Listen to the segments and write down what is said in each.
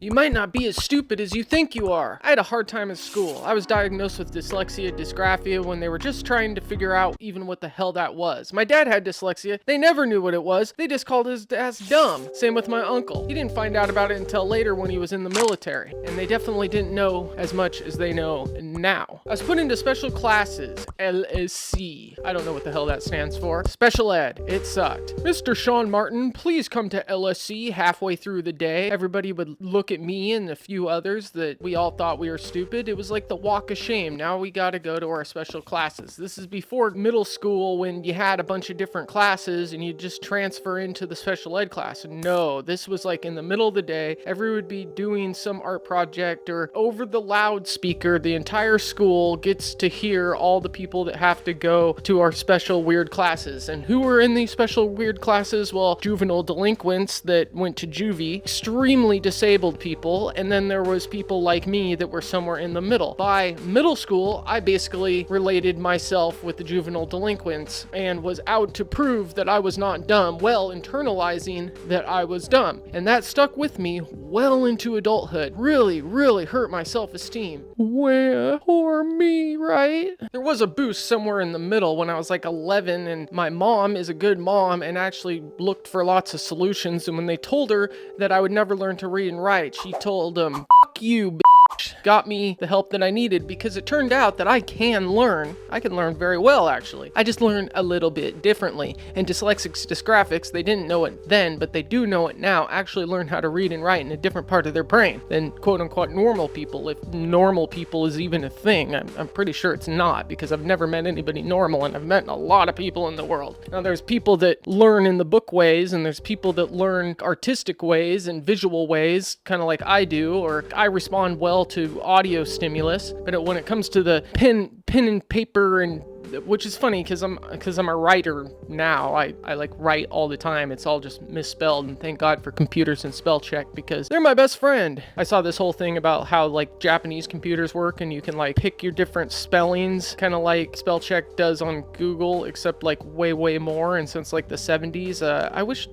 You might not be as stupid as you think you are. I had a hard time at school. I was diagnosed with dyslexia, dysgraphia when they were just trying to figure out even what the hell that was. My dad had dyslexia. They never knew what it was. They just called his ass dumb. Same with my uncle. He didn't find out about it until later when he was in the military. And they definitely didn't know as much as they know now. I was put into special classes, LSC. I don't know what the hell that stands for. Special ed. It sucked. Mr. Sean Martin, please come to LSC halfway through the day. Everybody would look at me and a few others that we all thought we were stupid. It was like the walk of shame. Now we got to go to our special classes. This is before middle school when you had a bunch of different classes and you just transfer into the special ed class. No, this was like in the middle of the day. Everyone would be doing some art project, or over the loudspeaker, the entire school gets to hear all the people that have to go to our special weird classes. And who were in these special weird classes? Well, juvenile delinquents that went to juvie, extremely disabled people, and then there was people like me that were somewhere in the middle. By middle school, I basically related myself with the juvenile delinquents and was out to prove that I was not dumb, well, internalizing that I was dumb. And that stuck with me well into adulthood. Really, really hurt my self-esteem. Well, poor me, right? There was a boost somewhere in the middle when I was like 11, and my mom is a good mom and actually looked for lots of solutions. And when they told her that I would never learn to read and write, she told them, "Fuck you, bitch." Got me the help that I needed, because it turned out that I can learn. I can learn very well, actually. I just learn a little bit differently. And dyslexics, dysgraphics, they didn't know it then, but they do know it now, actually learn how to read and write in a different part of their brain than quote-unquote normal people. If normal people is even a thing, I'm pretty sure it's not, because I've never met anybody normal, and I've met a lot of people in the world. Now, there's people that learn in the book ways, and there's people that learn artistic ways and visual ways, kind of like I do, or I respond well to audio stimulus. But when it comes to the pen and paper, and which is funny because I'm a writer now. I like write all the time. It's all just misspelled, and thank God for computers and spell check, because they're my best friend. I saw this whole thing about how like Japanese computers work, and you can like pick your different spellings, kind of like spell check does on Google, except like way more. And since like the 70s, I wish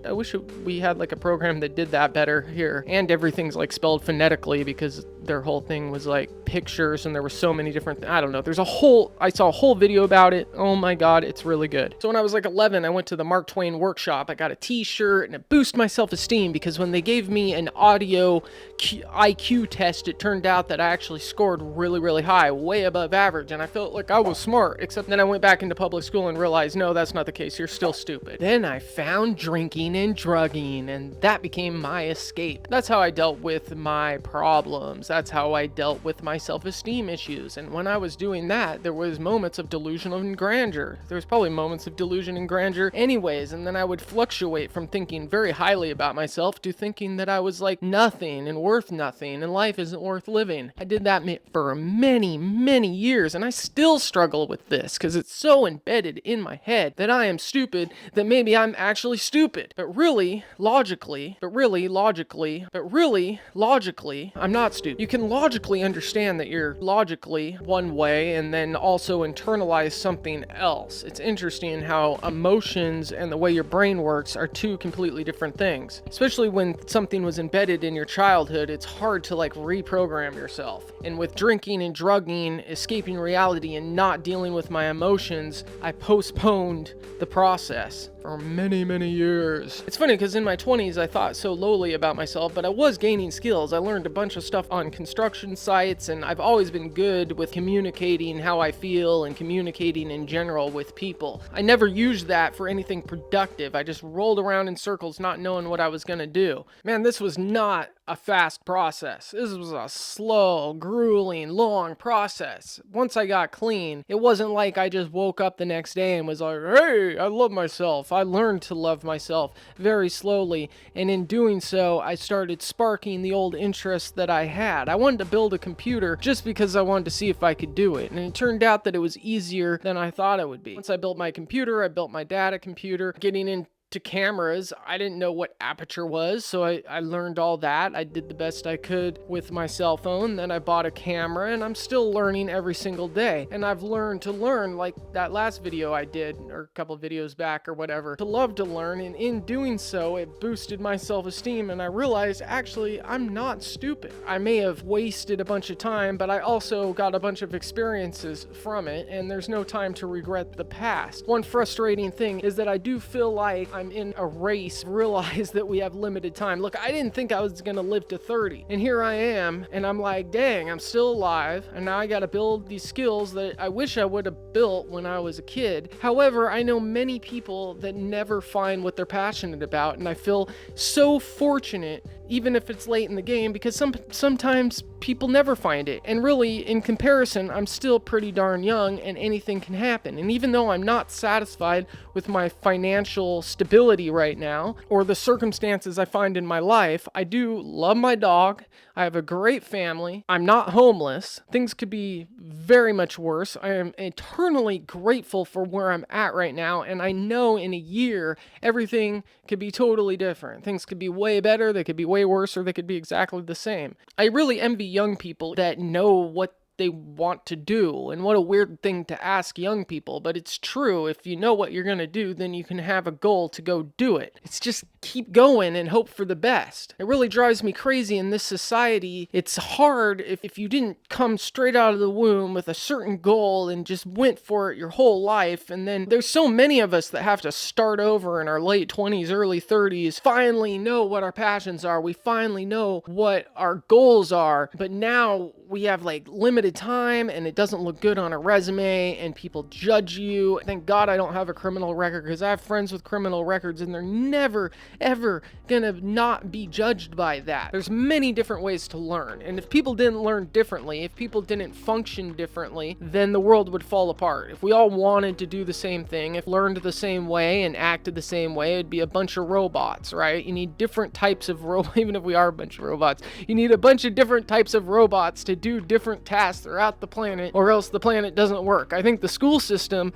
we had like a program that did that better here. And everything's like spelled phonetically, because their whole thing was like pictures, and there were so many different, I don't know. I saw a whole video about it. Oh my God, it's really good. So when I was like 11, I went to the Mark Twain workshop. I got a t-shirt, and it boosted my self-esteem, because when they gave me an audio IQ test, it turned out that I actually scored really high, way above average, and I felt like I was smart. Except then I went back into public school and realized, no, that's not the case. You're still stupid. Then I found drinking and drugging, and that became my escape. That's how I dealt with my problems. That's how I dealt with my self-esteem issues. And when I was doing that, there was moments of delusion and grandeur. There was probably moments of delusion and grandeur anyways, and then I would fluctuate from thinking very highly about myself to thinking that I was like nothing and worth nothing, and life isn't worth living. I did that for many years, and I still struggle with this, because it's so embedded in my head that I am stupid, that maybe I'm actually stupid. But really, logically, I'm not stupid. You can logically understand that you're logically one way, and then also internalize something else. It's interesting how emotions and the way your brain works are two completely different things. Especially when something was embedded in your childhood, it's hard to like reprogram yourself. And with drinking and drugging, escaping reality, and not dealing with my emotions, I postponed the process for many years. It's funny because in my 20s, I thought so lowly about myself, but I was gaining skills. I learned a bunch of stuff on construction sites, and I've always been good with communicating how I feel and communicating in general with people. I never used that for anything productive. I just rolled around in circles not knowing what I was gonna do. Man, this was not a fast process. This was a slow, grueling, long process. Once I got clean, it wasn't like I just woke up the next day and was like, hey, I love myself. I learned to love myself very slowly, and in doing so, I started sparking the old interests that I had. I wanted to build a computer just because I wanted to see if I could do it, and it turned out that it was easier than I thought it would be. Once I built my computer, I built my dad a computer. Getting to cameras. I didn't know what aperture was, so I learned all that. I did the best I could with my cell phone. Then I bought a camera, and I'm still learning every single day. And I've learned to learn, like that last video I did, or a couple videos back or whatever, to love to learn. And in doing so, it boosted my self-esteem, and I realized actually I'm not stupid. I may have wasted a bunch of time, but I also got a bunch of experiences from it, and there's no time to regret the past. One frustrating thing is that I do feel like I'm in a race, realize that we have limited time. Look, I didn't think I was gonna live to 30, and here I am, and I'm like, dang, I'm still alive, and now I gotta build these skills that I wish I would have built when I was a kid. However, I know many people that never find what they're passionate about, and I feel so fortunate, even if it's late in the game, because sometimes people never find it. And really, in comparison, I'm still pretty darn young, and anything can happen. And even though I'm not satisfied with my financial stability right now, or the circumstances I find in my life, I do love my dog. I have a great family. I'm not homeless. Things could be very much worse. I am eternally grateful for where I'm at right now, and I know in a year, everything could be totally different. Things could be way better, they could be way worse, or they could be exactly the same. I really envy young people that know what they want to do. And what a weird thing to ask young people, but it's true. If you know what you're going to do, then you can have a goal to go do it. It's just keep going and hope for the best. It really drives me crazy in this society. It's hard if you didn't come straight out of the womb with a certain goal and just went for it your whole life. And then there's so many of us that have to start over in our late 20s, early 30s, finally know what our passions are. We finally know what our goals are, but now we have like limited time, and it doesn't look good on a resume, and people judge you. Thank God I don't have a criminal record, because I have friends with criminal records, and they're never ever gonna not be judged by that. There's many different ways to learn, and if people didn't learn differently, if people didn't function differently, then the world would fall apart. If we all wanted to do the same thing, if learned the same way and acted the same way, it'd be a bunch of robots, right? You need different types of even if we are a bunch of robots, you need a bunch of different types of robots to do different tasks throughout the planet, or else the planet doesn't work. I think the school system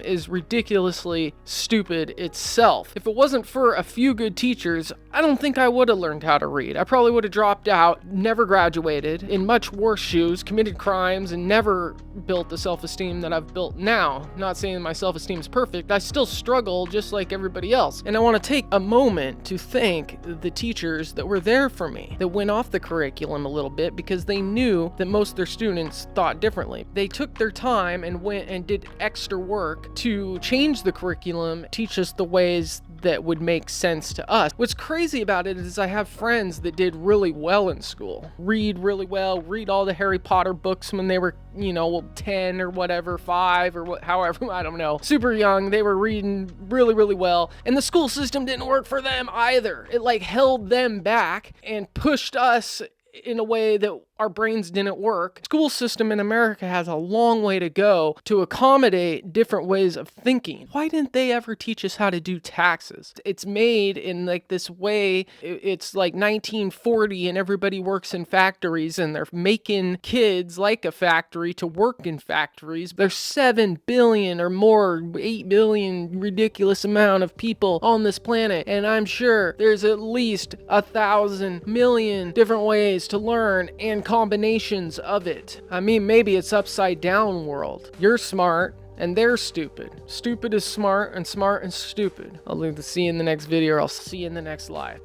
is ridiculously stupid itself. If it wasn't for a few good teachers, I don't think I would have learned how to read. I probably would have dropped out, never graduated, in much worse shoes, committed crimes, and never built the self-esteem that I've built now. Not saying my self-esteem is perfect. I still struggle just like everybody else. And I want to take a moment to thank the teachers that were there for me, that went off the curriculum a little bit, because they knew that most of their students thought differently. They took their time and went and did extra work to change the curriculum, teach us the ways that would make sense to us. What's crazy about it is I have friends that did really well in school, read really well, read all the Harry Potter books when they were, 10 or whatever, 5 or however, I don't know, super young. They were reading really, really well, and the school system didn't work for them either. It like held them back and pushed us in a way that our brains didn't work. School system in America has a long way to go to accommodate different ways of thinking. Why didn't they ever teach us how to do taxes? It's made in like this way. It's like 1940 and everybody works in factories, and they're making kids like a factory to work in factories. There's 7 billion or more, 8 billion, ridiculous amount of people on this planet, and I'm sure there's at least 1,000 million different ways to learn and combinations of it. I mean, maybe it's upside down world. You're smart and they're stupid. Stupid is smart, and smart is stupid. I'll see you in the next video, or I'll see you in the next live.